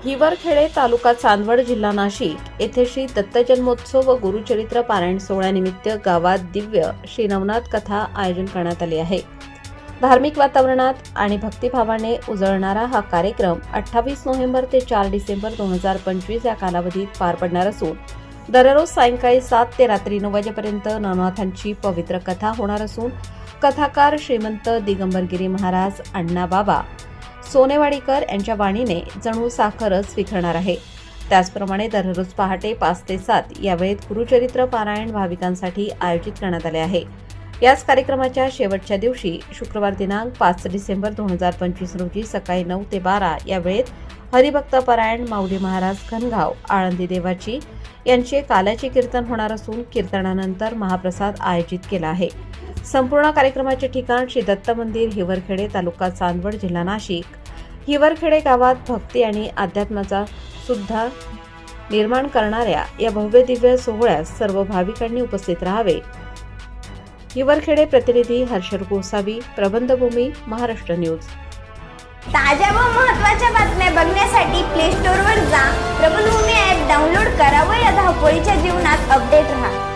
हिवरखेडे तालुका चांदवड जिल्हा नाशिक येथे श्री दत्त जन्मोत्सव व गुरुचरित्र पारायण सोहळ्यानिमित्त गावात दिव्य श्री नवनाथ कथा आयोजन करण्यात आले आहे। धार्मिक वातावरणात आणि भक्तिभावाने उजळणारा हा कार्यक्रम 28 नोव्हेंबर ते 4 डिसेंबर 2025 या कालावधीत पार पडणार असून दररोज सायंकाळी 7 ते रात्री 9 वाजेपर्यंत नवनाथांची पवित्र कथा होणार असून कथाकार श्रीमंत दिगंबरगिरी महाराज अण्णाबाबा सोनेवाडीकर यांच्या वाणीने जणू साखरच विखरणार आहे। त्याचप्रमाणे दररोज पहाटे 5 ते 7 या वेळेत गुरुचरित्र पारायण भाविकांसाठी आयोजित करण्यात आले आहे। याच कार्यक्रमाच्या शेवटच्या दिवशी शुक्रवार दिनांक 5 डिसेंबर 2025 रोजी सकाळी 9 ते 12 या वेळेत हरिभक्त पारायण माऊली महाराज खणगाव आळंदी देवाची यांचे काल्याचे कीर्तन होणार असून कीर्तनानंतर महाप्रसाद आयोजित केला आहे। संपूर्ण कार्यक्रमाचे ठिकाण श्री दत्त मंदिर हिवरखेडे तालुका चांदवड जिल्हा नाशिक। हिवरखेडे गावात भक्ती आणि अध्यात्माचा सुद्धा निर्माण करणाऱ्या या भव्य दिव्य सोहळ्यास सर्व भाविकांनी उपस्थित राहावे। हिवरखेडे प्रतिनिधी हर्षल गोसावी, प्रबंधभूमी, महाराष्ट्र न्यूज। ताज्या व महत्त्वाच्या बातम्या बघण्यासाठी प्ले स्टोअरवर जा, प्रबंधभूमी ॲप डाउनलोड करा व या धावपळीच्या जीवनात अपडेट रहा।